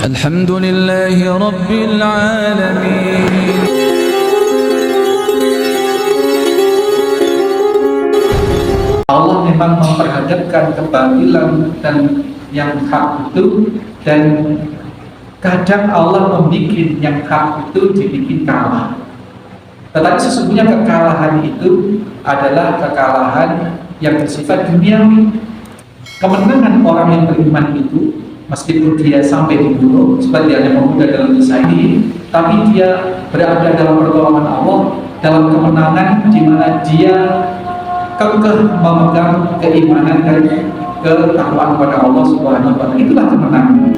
الحمد لله رب العالمين. Allah memang memperhadapkan kebatilan dan yang hak itu, dan kadang Allah membuat yang hak itu dibikin kalah. Tetapi sesungguhnya kekalahan itu adalah kekalahan yang bersifat duniawi. Kemenangan orang yang beriman itu, meskipun dia sampai dibunuh seperti yang pemuda dalam kisah ini, tapi dia berada dalam pertolongan Allah, dalam kemenangan di mana dia kekeh memegang keimanan dan ketakwaan kepada Allah Subhanahu wa taala. Itulah kemenangan.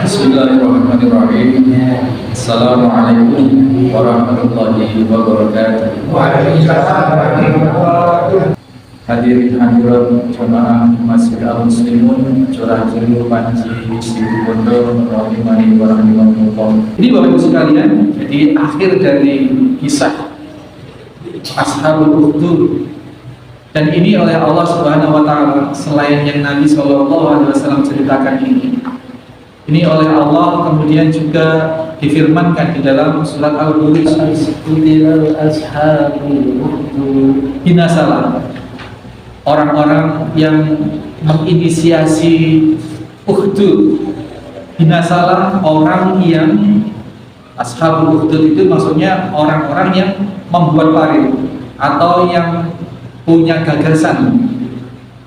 Bismillahirrahmanirrahim. Assalamualaikum warahmatullahi wabarakatuh. Hadirin hadirat jamaah Masjid Al-Muslimun Curah Jelu Panji Situ Bondo rahimani wa rahimakumullah. Ini Bapak Ibu sekalian, jadi akhir dari kisah Ashabul Ukhdud. Dan ini oleh Allah Subhanahu wa taala, selain yang Nabi SAW ceritakan ini oleh Allah kemudian juga difirmankan di dalam surat Al-Buruj, binasalah orang-orang yang menginisiasi Ukhdud. Binasalah orang yang Ashabul Ukhdud itu maksudnya orang-orang yang membuat parit atau yang punya gagasan.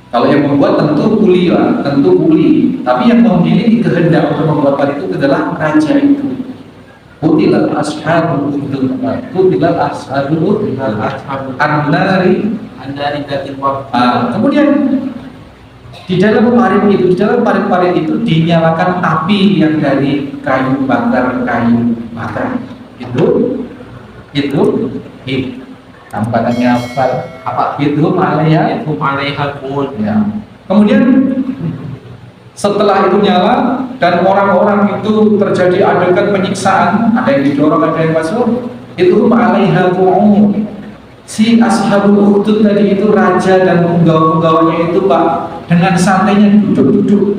Kalau yang membuat tentu kuli lah, tentu kuli. Tapi yang memiliki kehendak untuk membuat parit itu adalah raja itu. Qutila ashabul ukhdud. Qutila ashabul an-nari dzatil waqt. Kemudian di dalam parit itu dinyalakan api yang dari kayu bakar. Itu tampakannya apa itu malaiha ya. Kemudian setelah itu nyala dan orang-orang itu terjadi adegan penyiksaan, ada yang didorong, ada yang masuk, itu malaiha qu'ud. Si Ashabul Ukhdud tadi itu raja dan penggawa-penggawanya itu Pak dengan santainya duduk-duduk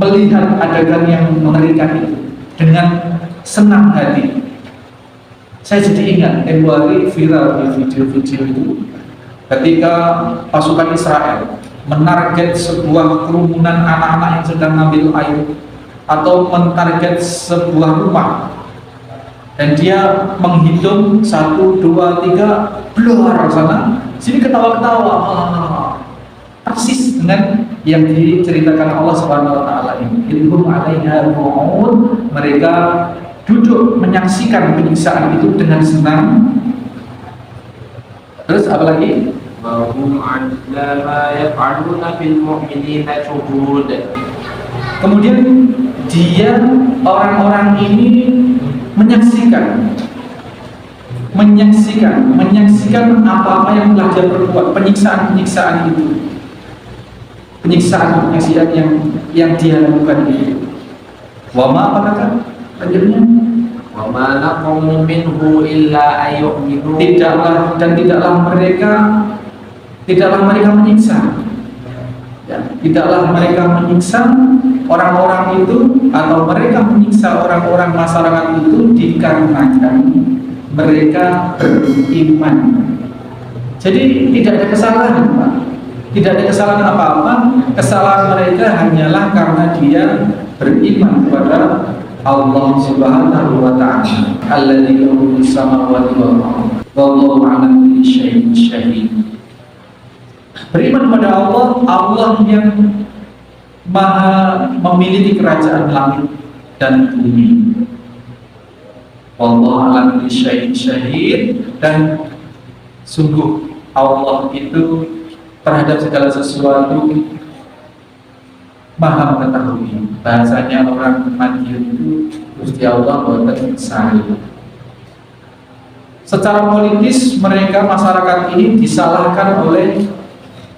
melihat adegan yang mengerikan itu dengan senang hati. Saya jadi ingat tempo hari viral di video-video itu ketika pasukan Israel menarget sebuah kerumunan anak-anak yang sedang ngambil air atau menarget sebuah rumah, dan dia menghitung 1, 2, 3 bluar sana sini ketawa-ketawa persis dengan yang diceritakan Allah Subhanahu wa taala ini. Ilhum 'alaiha qu'ud, mereka duduk menyaksikan penyiksaan itu dengan senang. Terus apa lagi? Kemudian dia orang-orang ini menyaksikan apa-apa yang telah dia perbuat, penyiksaan itu, penyiksaan yang dia lakukan itu. Wama apa kata? Akhirnya tidaklah mereka menyiksa. Tidaklah mereka menyiksa orang-orang itu, atau mereka menyiksa orang-orang masyarakat itu dikarenakan mereka beriman. Jadi tidak ada kesalahan, Pak. Tidak ada kesalahan apa-apa. Kesalahan mereka hanyalah karena dia beriman kepada Allah Subhanahu wa ta'ala, alladzi lahu as-samawati wal ardh wallahu 'ala kulli syai'in syahid. Beriman kepada Allah yang Maha memiliki kerajaan langit dan bumi. Wallahu 'ala kulli syai'in syahid, dan sungguh Allah itu terhadap segala sesuatu Maha mengetahui. Bahasanya orang Madiun itu Gusti Allah boten sahih. Secara politis mereka masyarakat ini disalahkan oleh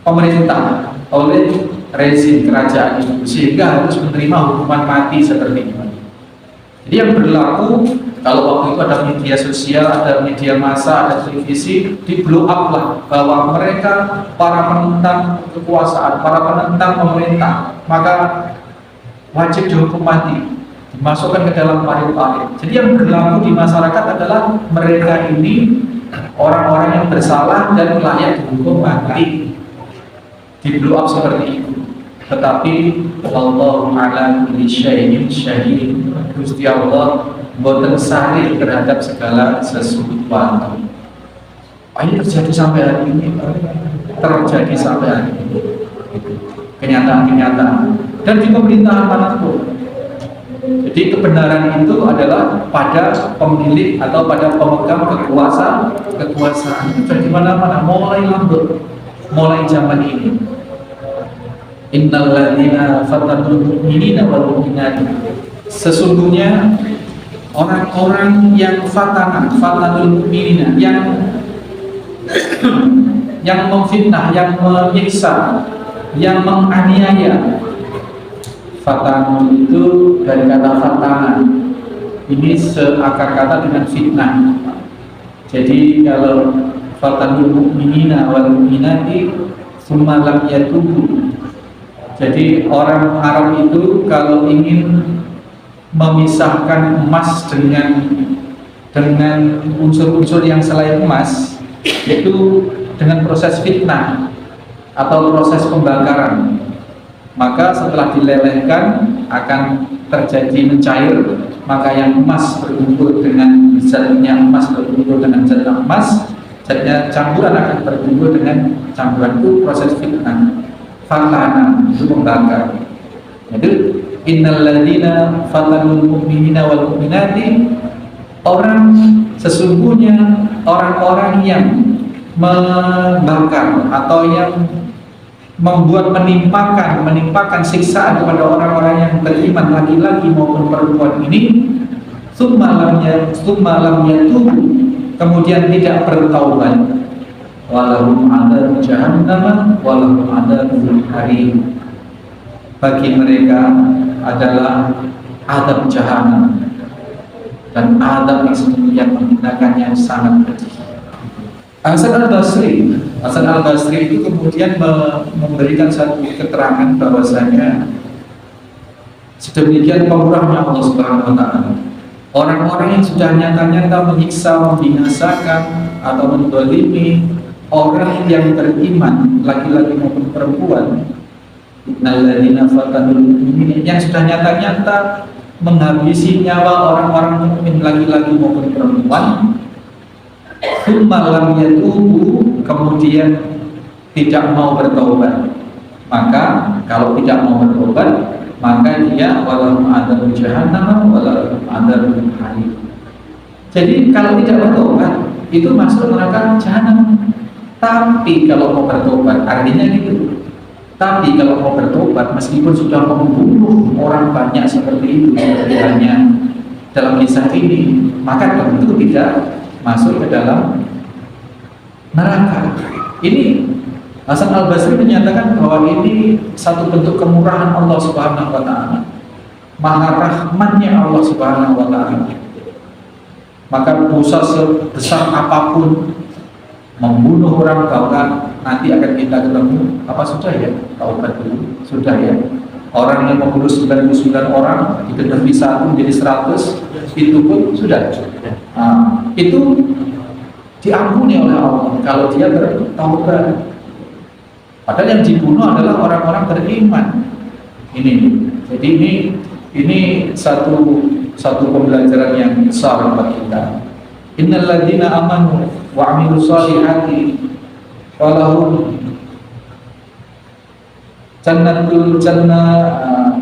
pemerintah, oleh rezim kerajaan itu sehingga harus menerima hukuman mati seperti ini. Jadi yang berlaku kalau waktu itu ada media sosial, ada media massa, ada televisi, di blow up lah bahwa mereka para penentang kekuasaan, para penentang pemerintah, maka wajib dihukum mati, dimasukkan ke dalam parit-parit. Jadi yang berlaku di masyarakat adalah mereka ini orang-orang yang bersalah dan layak dihukum mati, di blow up seperti itu. Tetapi wallahu ala kulli syai'in syahid. Gusti Allah boten sari terhadap segala sesuatu. Ini terjadi sampai hari ini, terjadi sampai hari ini. Kenyataan-kenyataan dan di pemerintahan manapun. Jadi kebenaran itu adalah pada pemilik atau pada pemegang kekuasaan itu di mana-mana, mulai lambut, mulai zaman ini. Innal ladzina fatanul mu'minina wal mu'minat. Sesungguhnya orang-orang yang fatanul mu'minina, yang memfitnah, yang menyiksa, yang menganiaya. Fatanul itu dari kata fatanah. Ini seakar kata dengan fitnah. Jadi kalau fatanul mu'minina wal mu'minati tsumma lam yatubu. Jadi orang Arab itu kalau ingin memisahkan emas dengan unsur-unsur yang selain emas, itu dengan proses fitnah atau proses pembakaran. Maka setelah dilelehkan akan terjadi mencair, maka yang emas berkumpul dengan zatnya emas berkumpul dengan zatnya emas, zatnya campuran akan berkumpul dengan campuran. Itu proses fitnah. Fatana itu membakar. Jadi innal ladzina fatanul mu'minina wal mu'minati, orang sesungguhnya orang-orang yang membakar atau yang membuat menimpakan siksaan kepada orang-orang yang beriman, laki-laki maupun perempuan ini, summa lam yatubu, kemudian tidak bertaubat, walahum adzab jahannam walahum adzabul harim, bagi mereka adalah azab jahanam dan azab yang sesungguhnya menghinakannya sangat pedih. Hasan al-Basri itu kemudian memberikan satu keterangan bahwasanya sedemikian pemurahnya Allah Subhanahu wa taala, orang-orang yang sudah nyata-nyata menyiksa, membinasakan atau menzalimi orang yang beriman, laki-laki maupun perempuan, innalladzina fatanul mu'minin, yang sudah nyata-nyata menghabisi nyawa orang-orang mukmin, laki-laki maupun perempuan, tsumma lam yatubu, kemudian tidak mau bertobat, maka kalau tidak mau bertobat, maka dia walahum adzabul jahannam walahum adzabul harim. Jadi kalau tidak bertobat itu masuk neraka jahanam. Tapi kalau mau bertobat, artinya gitu. Tapi kalau mau bertobat, meskipun sudah membunuh orang banyak seperti itu, seperti halnya dalam kisah ini, maka tentu tidak masuk ke dalam neraka. Ini Hasan al-Basri menyatakan bahwa ini satu bentuk kemurahan Allah Subhanahu wa taala, maha rahmatnya Allah Subhanahu wa taala. Maka dosa sebesar apapun, membunuh orang bahkan nanti akan kita ketemu apa sudah ya, taubat dulu sudah ya. Orang yang membunuh 99 orang dikenapi satu menjadi 100, itu pun sudah. Nah, itu diampuni oleh Allah kalau dia bertaubat. Padahal yang dibunuh adalah orang-orang beriman. Ini, jadi ini satu pembelajaran yang besar buat kita. Innal ladzina amanu wa 'amilus shalihati falahum jannatul jannah.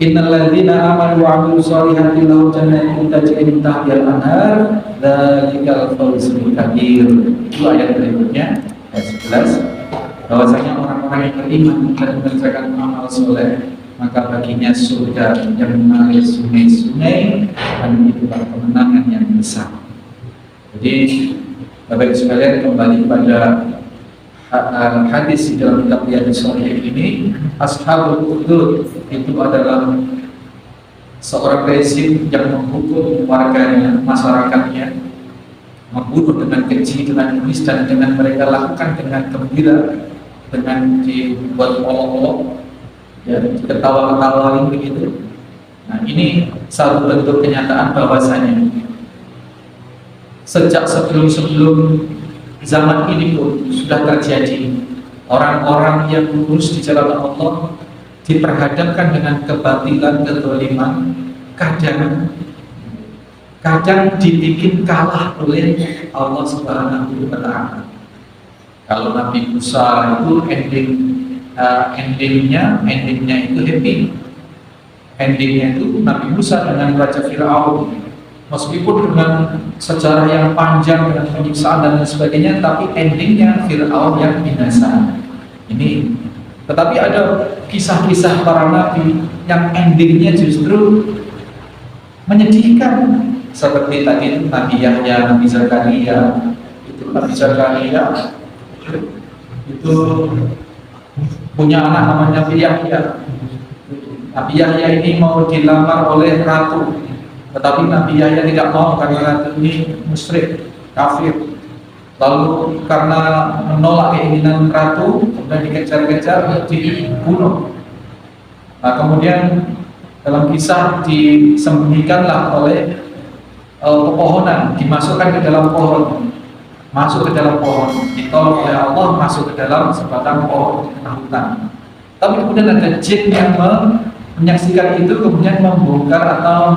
Innal ladzina amanu wa 'amilus shalihati lahum jannatun tajri min tahtiha al-anhar dzalikal fawzul kabir. Itu ayat berikutnya ayat 11, bahwasanya orang-orang yang beriman dan mengerjakan amal soleh, maka baginya surga yang mengalir sungai-sungai, dan itulah kemenangan yang besar. Jadi Bapak Ibu sekalian, kembali pada hadis di dalam kitab Riyadhus Shalihin ini, Ashabul Ukhdud itu adalah seorang rezim yang menghukum warganya, masyarakatnya, membunuh dengan keji, dengan iblis, dan dengan mereka lakukan dengan gembira, dengan dibuat olok-olok, ya, ketawa-ketawa begitu. Nah, ini satu bentuk kenyataan bahwasanya sejak sebelum zaman ini pun sudah terjadi orang-orang yang lurus di jalan Allah diperhadapkan dengan kebatilan, kezaliman, kadang dibikin kalah oleh Allah Subhanahu wa Ta'ala. Kalau Nabi Musa itu endingnya itu happy. Endingnya itu Nabi Musa dengan Raja Fir'aun, meskipun dengan sejarah yang panjang dengan penyiksaan dan lain sebagainya, tapi endingnya Fir'aun yang binasa. Ini, tetapi ada kisah-kisah para nabi yang endingnya justru menyedihkan, seperti tadi itu Nabi Yahya, Nabi Zakaria. Nabi Zakaria itu punya anak namanya Nabi Yahya. Nabi Yahya ini mau dilamar oleh ratu, tetapi Nabi Yahya tidak mau karena ratu ini musyrik, kafir. Lalu karena menolak keinginan ratu, kemudian dikejar-kejar, dibunuh. Nah, kemudian dalam kisah disembunyikanlah oleh pepohonan, dimasukkan ke dalam pohon, masuk ke dalam pohon, ditolong oleh Allah masuk ke dalam sebatang pohon di tengah hutan. Tapi kemudian ada jin yang menyaksikan itu, kemudian membongkar atau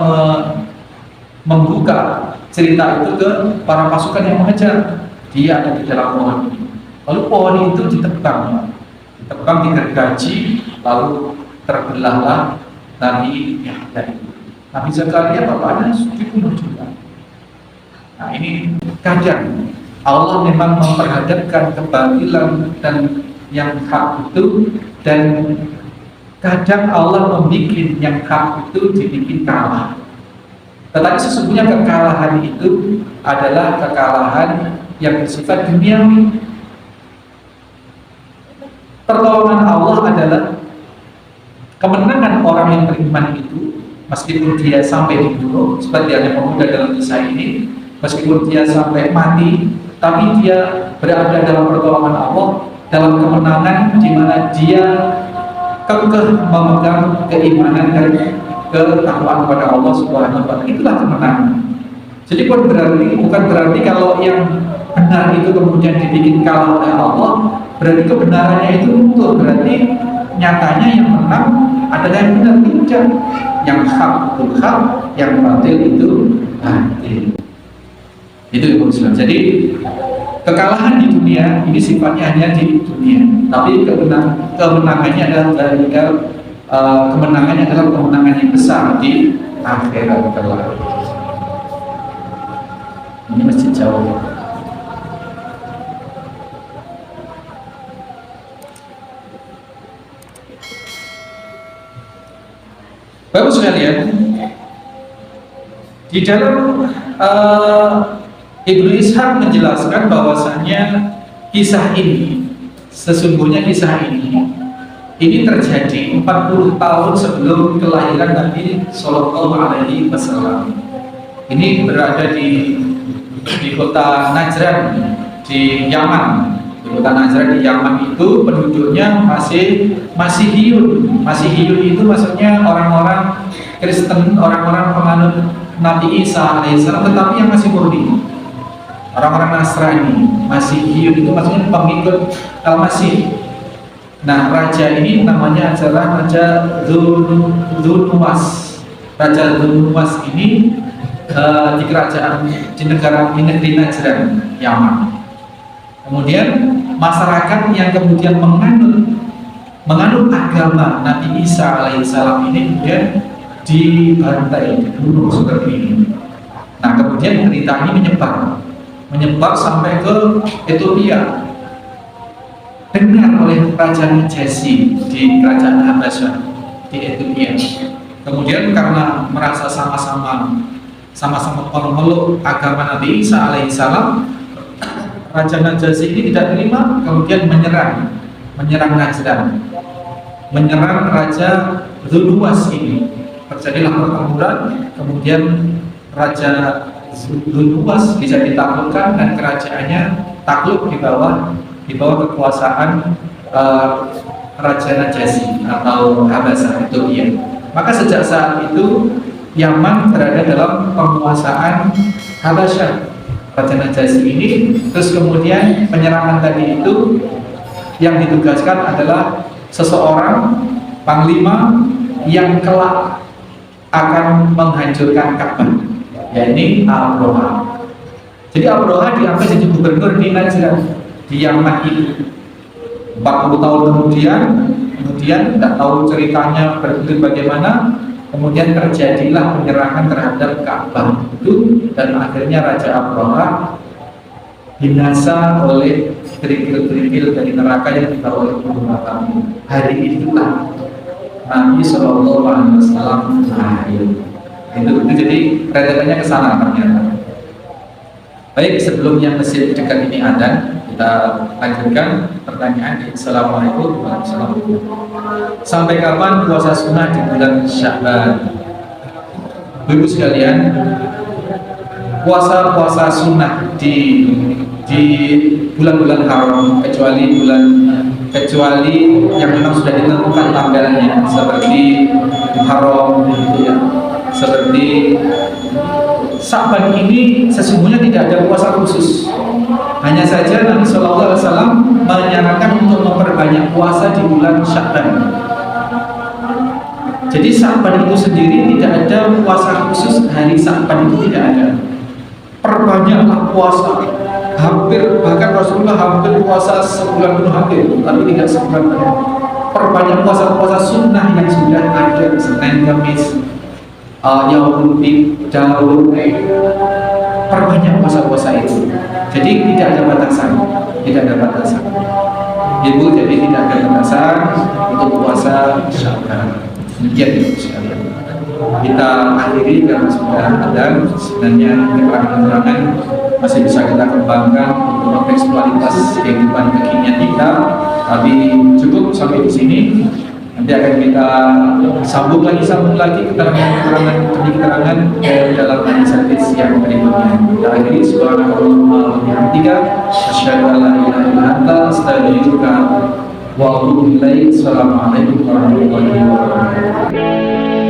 membuka cerita itu ke para pasukan yang mengejar. Dia ada di dalam pohon ini. Lalu pohon itu ditebang, digergaji, lalu terbelahlah Nabi Yahya itu. Nabi Zakaria bapaknya dibunuh juga. Nah, ini kadang Allah memang memperhadapkan kebatilan dan yang hak itu, dan kadang Allah membuat yang hak itu dibikin kalah. Tetapi sesungguhnya kekalahan itu adalah kekalahan yang bersifat duniawi. Pertolongan Allah adalah kemenangan orang yang beriman itu, meskipun dia sampai dibunuh, seperti yang pemuda dalam kisah ini, meskipun dia sampai mati, tapi dia berada dalam pertolongan Allah, dalam kemenangan di mana dia kekeh memegang keimanan dan ketakwaan kepada Allah Subhanahu wa Ta'ala. Itulah kemenangan. Jadi bukan berarti kalau yang benar itu kemudian dibikin kalah oleh Allah, berarti kebenarannya itu luntur. Berarti nyatanya yang menang adalah yang benar. Tidak. Yang hak itu hak, yang batil itu batil. Itu yang Islam. Jadi kekalahan di dunia ini sifatnya hanya di dunia, tapi kemenangannya adalah kemenangannya adalah kemenangan yang besar di akhirat kelak. Ini masjid jauh. Bapak sekalian, di dalam Ibnu Ishaq menjelaskan bahwasannya kisah ini, sesungguhnya kisah ini terjadi 40 tahun sebelum kelahiran Nabi Sallallahu Alaihi Wasallam. Ini berada di kota Najran di Yaman. Di kota Najran di Yaman itu penduduknya masih Hiyun itu maksudnya orang-orang Kristen, orang-orang penganut Nabi Isa alaihissalam, tetapi yang masih murni. Orang-orang Nasrani, Masihiyun itu maksudnya pengikut Al-Masih. Nah, raja ini namanya adalah Raja Dzulnuwas. Raja Dzulnuwas ini di kerajaan di negeri Najran, Yaman. Kemudian masyarakat yang kemudian menganut agama Nabi Isa alaihissalam ini kemudian dibantai, dibunuh seperti ini. Nah, kemudian berita ini menyebar sampai ke Ethiopia. Dengar oleh Raja Najasyi di kerajaan Habasyah di Ethiopia. Kemudian karena merasa sama-sama memeluk agama Nabi Isa alaihissalam, Raja Najasyi ini tidak terima, kemudian menyerang Najran, menyerang Raja Dzulnuwas ini. Terjadilah pertempuran, kemudian Raja Dzulnuwas bisa ditaklukkan dan kerajaannya takluk di bawah kekuasaan Raja Najasyi atau Habasah itu dia. Maka sejak saat itu Yaman berada dalam penguasaan Habasyah, Raja Najasyi ini. Terus kemudian penyerangan tadi itu yang ditugaskan adalah seseorang panglima yang kelak akan menghancurkan Ka'bah, yakni Abroha. Jadi Abroha diangkat jadi gubernur di Najran, di Yaman itu. 40 tahun kemudian tidak tahu ceritanya berikut bagaimana, kemudian terjadilah penyerangan terhadap Ka'bah itu, dan akhirnya Raja Abroha binasa oleh kerikil-kerikil dari neraka yang dibawa oleh gunung api. Hari itulah Nabi Shallallahu Alaihi Wasallam lahir. Itu jadi rentetannya ke sana ternyata. Baik, sebelum yang masjid dekat ini ada, kita lanjutkan pertanyaan di Assalamualaikum warahmatullahi wabarakatuh. Sampai kapan puasa sunnah di bulan Sya'ban? Ibu sekalian, puasa sunnah di bulan-bulan haram, kecuali yang memang sudah ditentukan tanggalnya, seperti Haram gitu ya, seperti Sya'ban ini sesungguhnya tidak ada puasa khusus. Hanya saja Nabi Shallallahu Alaihi Wasallam menyarankan untuk memperbanyak puasa di bulan Sya'ban. Jadi Sya'ban itu sendiri tidak ada puasa khusus, hari Sya'ban itu tidak ada. Perbanyaklah puasa. Bahkan Rasulullah hampir puasa sebulan penuh hampir, tapi tidak sebulan penuh. Perbanyak puasa sunnah yang sudah ada, Senin, Kamis, Yaumul Bid, Daud. Perbanyak puasa itu. Jadi tidak ada batasan, Ibu, jadi tidak ada batasan untuk puasa Sya'ban. Demikian Ibu sekalian. Kita akhiri karena sudah ada sebenarnya keterangan-keterangan masih bisa kita kembangkan untuk kontekstualitas kehidupan kekinian kita, tapi cukup sampai di sini. Nanti akan kita sambung lagi keterangan demi keterangan dalam hadis yang berikutnya. Kita akhiri subhanallah wa bihamdika asyhadu an la ilaha illa anta astaghfiruka wa atubu ilaik. Assalamualaikum warahmatullahi wabarakatuh.